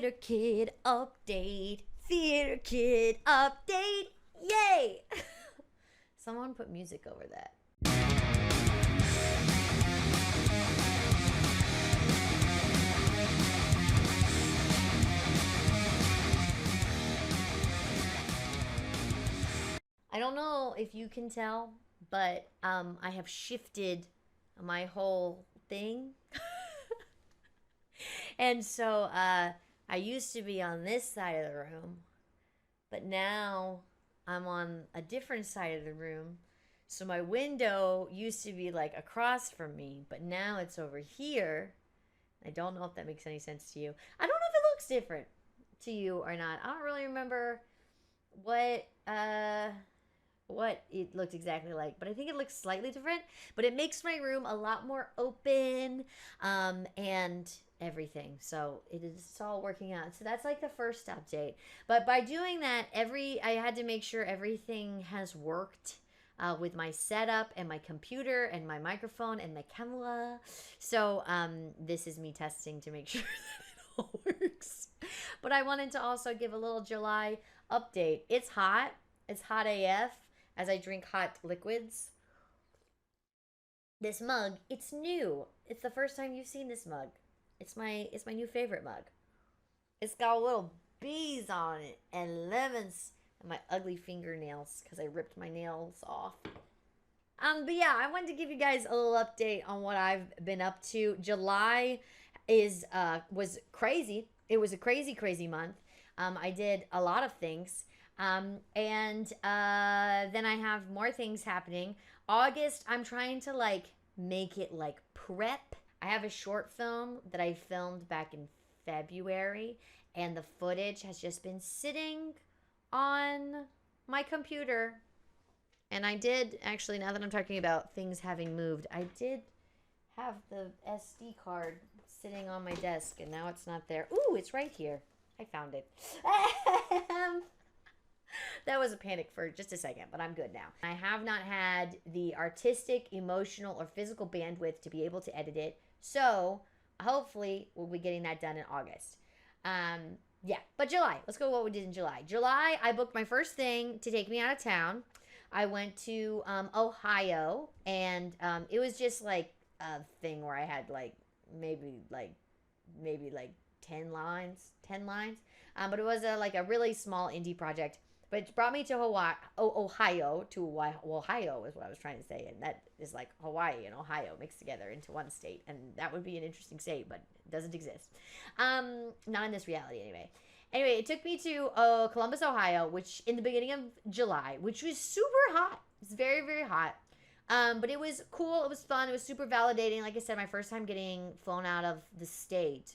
Theater Kid update. Theater Kid update. Yay! Someone put music over that. I don't know if you can tell, but I have shifted my whole thing. And so I used to be on this side of the room, but now I'm on a different side of the room. So my window used to be like across from me, but now it's over here. I don't know if that makes any sense to you. I don't know if it looks different to you or not. I don't really remember what what it looked exactly like, but I think it looks slightly different. But it makes my room a lot more open, and everything. So it's all working out. So that's like the first update. But by doing that, I had to make sure everything has worked. With my setup and my computer and my microphone and my camera. So this is me testing to make sure that it all works. But I wanted to also give a little July update. It's hot. It's hot AF as I drink hot liquids. This mug, it's new. It's the first time you've seen this mug. It's my new favorite mug. It's got little bees on it and lemons and my ugly fingernails because I ripped my nails off. But yeah, I wanted to give you guys a little update on what I've been up to. July was crazy. It was a crazy month. I did a lot of things. And then I have more things happening. August, I'm trying to like make it like prep. I have a short film that I filmed back in February, and the footage has just been sitting on my computer. And I did actually, now that I'm talking about things having moved, I did have the SD card sitting on my desk, and now it's not there. Ooh, it's right here. I found it. That was a panic for just a second, but I'm good now. I have not had the artistic, emotional, or physical bandwidth to be able to edit it, so hopefully we'll be getting that done in August. Yeah, but July. Let's go what we did in July. July, I booked my first thing to take me out of town. I went to Ohio, and it was just like a thing where I had like maybe like 10 lines, but it was like a really small indie project. But it brought me to Ohio is what I was trying to say, and that is like Hawaii and Ohio mixed together into one state, and that would be an interesting state, but it doesn't exist. Not in this reality anyway. Anyway, it took me to Columbus, Ohio, which in the beginning of July, which was super hot. It's very, very hot. But it was cool. It was fun. It was super validating. Like I said, my first time getting flown out of the state,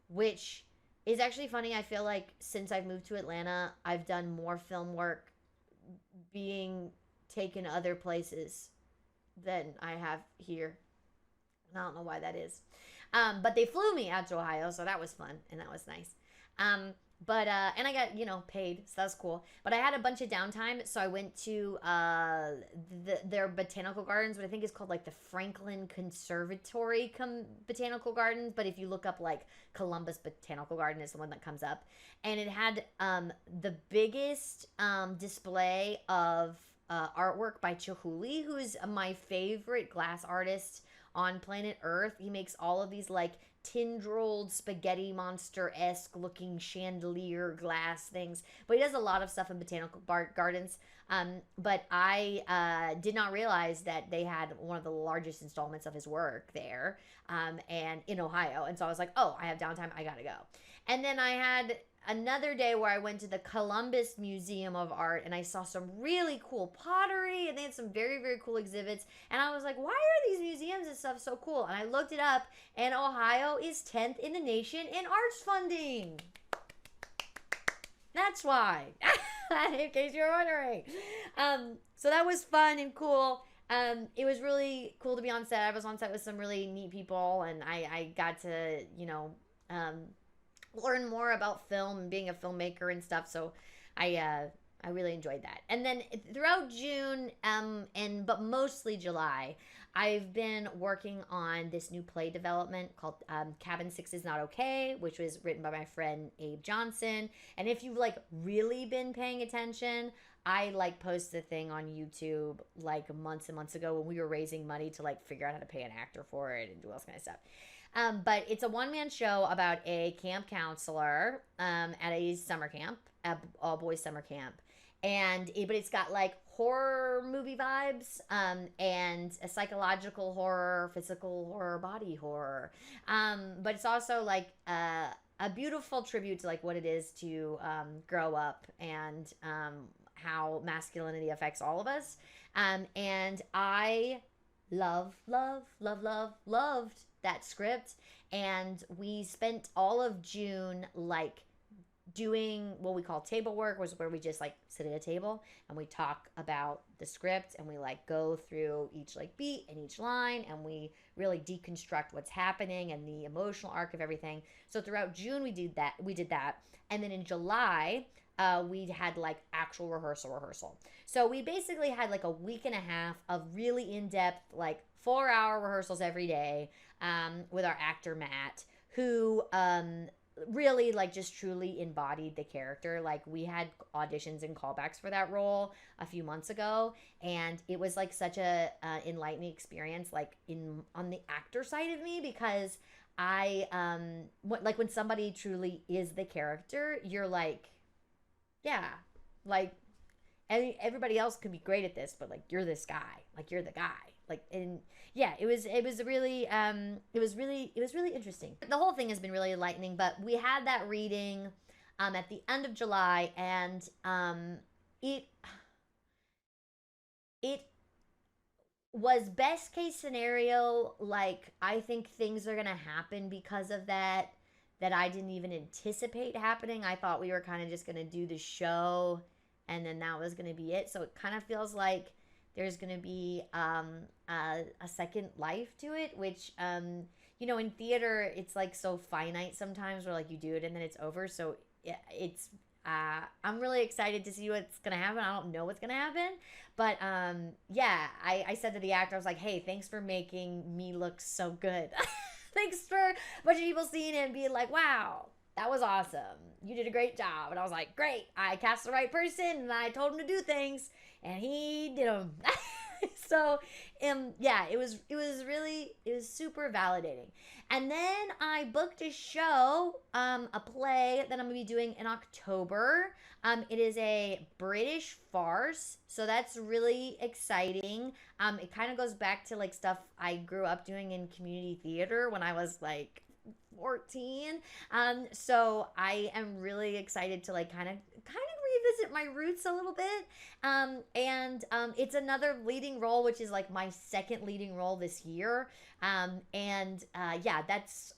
which is actually funny. I feel like since I've moved to Atlanta, I've done more film work being taken other places than I have here. I don't know why that is. But they flew me out to Ohio, so that was fun, and that was nice. But and I got, paid, so that's cool. But I had a bunch of downtime, so I went to their botanical gardens, what I think is called like the Franklin Conservatory Botanical Gardens. But if you look up like Columbus Botanical Garden is the one that comes up, and it had the biggest display of artwork by Chihuly, who's my favorite glass artist on planet Earth. He makes all of these like tendrilled spaghetti monster-esque looking chandelier glass things, but he does a lot of stuff in botanical gardens. But I did not realize that they had one of the largest installments of his work there, and in Ohio. And so I was like, oh, I have downtime, I gotta go. And then I had another day where I went to the Columbus Museum of Art, and I saw some really cool pottery, and they had some very, very cool exhibits. And I was like, why are these museums and stuff so cool? And I looked it up, and Ohio is 10th in the nation in arts funding. That's why, in case you're wondering. So that was fun and cool. It was really cool to be on set. I was on set with some really neat people, and I got to, learn more about film and being a filmmaker and stuff. So I really enjoyed that. And then throughout June, but mostly July, I've been working on this new play development called Cabin 6 is Not Okay, which was written by my friend Abe Johnson. And if you've like really been paying attention, I like posted a thing on YouTube like months and months ago when we were raising money to like figure out how to pay an actor for it and do all this kind of stuff. But it's a one-man show about a camp counselor at a summer camp, a all boys summer camp, but it's got like horror movie vibes, and a psychological horror, physical horror, body horror. But it's also like a beautiful tribute to like what it is to grow up and how masculinity affects all of us. And I loved that script. And we spent all of June like doing what we call table work, was where we just like sit at a table and we talk about the script and we like go through each like beat and each line and we really deconstruct what's happening and the emotional arc of everything. So throughout June we did that, and then in July we had like actual rehearsal. So we basically had like a week and a half of really in-depth like 4-hour rehearsals every day, with our actor Matt, who really like just truly embodied the character. Like we had auditions and callbacks for that role a few months ago, and it was like such a enlightening experience, like on the actor side of me, because I like when somebody truly is the character, you're like, yeah, like everybody else could be great at this, but like you're this guy, like you're the guy. Like, and yeah, it was really interesting. The whole thing has been really enlightening, but we had that reading at the end of July, and it was best case scenario. Like, I think things are gonna happen because of that I didn't even anticipate happening. I thought we were kind of just gonna do the show and then that was gonna be it. So it kind of feels like there's going to be a second life to it, which, in theater, it's like so finite sometimes, where like you do it and then it's over. So it's, I'm really excited to see what's going to happen. I don't know what's going to happen, but yeah, I said to the actor, I was like, hey, thanks for making me look so good. Thanks for a bunch of people seeing it and being like, wow, that was awesome. You did a great job. And I was like, great. I cast the right person and I told him to do things and he did them. So, yeah, it was super validating. And then I booked a show, a play that I'm going to be doing in October. It is a British farce. So that's really exciting. It kind of goes back to like stuff I grew up doing in community theater when I was like 14. So I am really excited to like kind of revisit my roots a little bit. And it's another leading role, which is like my second leading role this year. Yeah, that's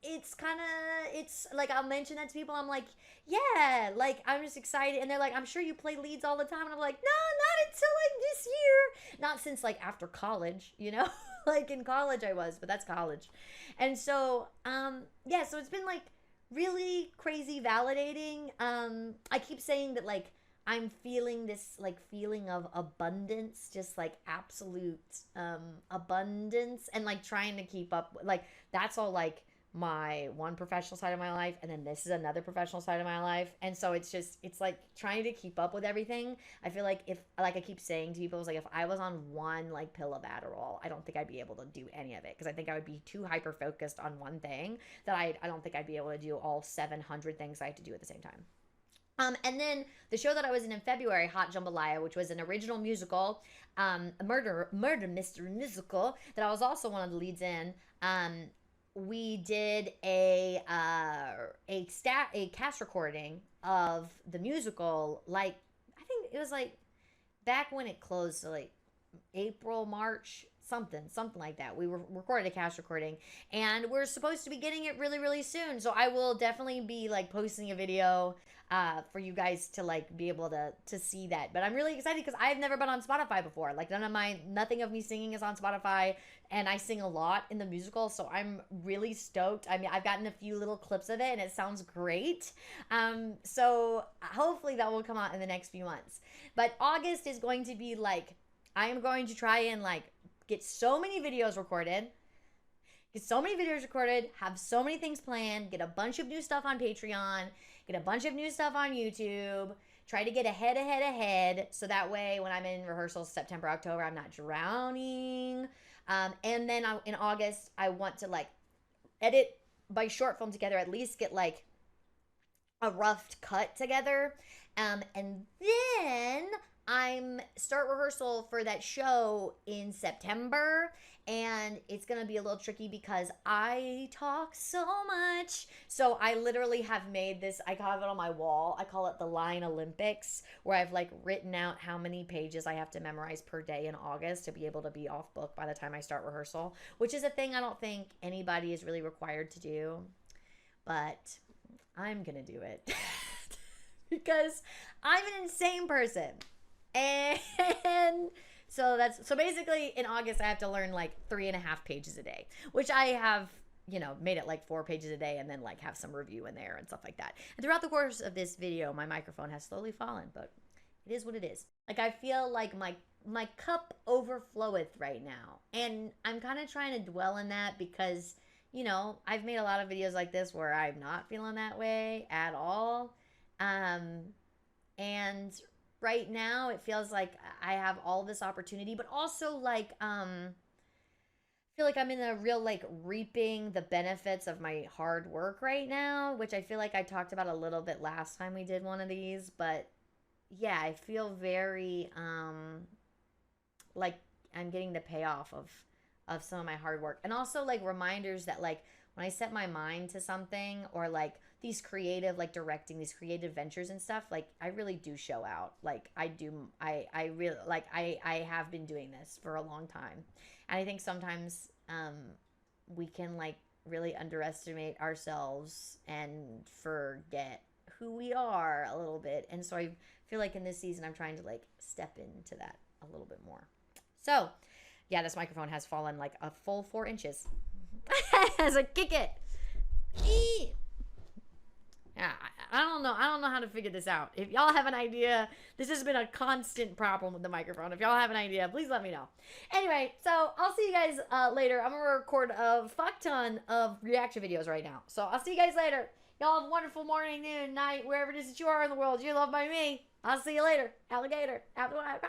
it's like, I'll mention that to people. I'm like, yeah, like I'm just excited. And they're like, I'm sure you play leads all the time. And I'm like, no, not until like this year. Not since like after college, like in college I was, but that's college. And so, yeah, so it's been like really crazy validating. I keep saying that like I'm feeling this like feeling of abundance, just like absolute abundance, and like trying to keep up. Like that's all like my one professional side of my life, and then this is another professional side of my life, and so it's like trying to keep up with everything. I feel like if, like I keep saying to people, it's like if I was on one like pill of Adderall, I don't think I'd be able to do any of it, because I think I would be too hyper focused on one thing that I don't think I'd be able to do all 700 things I have to do at the same time. And then the show that I was in February, Hot Jambalaya, which was an original musical, a murder mystery musical that I was also one of the leads in. We did a cast recording of the musical, like I think it was like back when it closed, so like April, March, something like that. We recorded a cast recording, and we're supposed to be getting it really, really soon. So I will definitely be like posting a video for you guys to like be able to see that. But I'm really excited because I've never been on Spotify before. Like nothing of me singing is on Spotify, and I sing a lot in the musical, so I'm really stoked. I mean, I've gotten a few little clips of it and it sounds great. So hopefully that will come out in the next few months. But August is going to be like, I am going to try and like get so many videos recorded, have so many things planned, get a bunch of new stuff on Patreon, get a bunch of new stuff on YouTube, try to get ahead, so that way when I'm in rehearsals September, October, I'm not drowning. And then in August, I want to like edit my short film together, at least get like a rough cut together. And then I'm start rehearsal for that show in September, and it's gonna be a little tricky because I talk so much. So I literally have made this, I have it on my wall, I call it the Line Olympics, where I've like written out how many pages I have to memorize per day in August to be able to be off book by the time I start rehearsal, which is a thing I don't think anybody is really required to do, but I'm gonna do it because I'm an insane person. And so basically in August I have to learn like 3.5 pages a day, which I have, made it like 4 pages a day, and then like have some review in there and stuff like that. And throughout the course of this video, my microphone has slowly fallen, but it is what it is. Like, I feel like my cup overfloweth right now, and I'm kind of trying to dwell in that because, I've made a lot of videos like this where I'm not feeling that way at all. And right now it feels like I have all this opportunity, but also like I feel like I'm in a real like reaping the benefits of my hard work right now, which I feel like I talked about a little bit last time we did one of these. But yeah, I feel very like I'm getting the payoff of some of my hard work, and also like reminders that like when I set my mind to something, or like these creative, like directing these creative ventures and stuff, like I really do show out. Like I really, like I have been doing this for a long time. And I think sometimes we can like really underestimate ourselves and forget who we are a little bit. And so I feel like in this season, I'm trying to like step into that a little bit more. So yeah, this microphone has fallen like a full 4 inches. As I kick it. Yeah, I don't know how to figure this out. If y'all have an idea, this has been a constant problem with the microphone. If y'all have an idea, please let me know. Anyway, so I'll see you guys later. I'm gonna record a fuck ton of reaction videos right now. So I'll see you guys later. Y'all have a wonderful morning, noon, night, wherever it is that you are in the world. You're loved by me. I'll see you later. Alligator. Crocodile.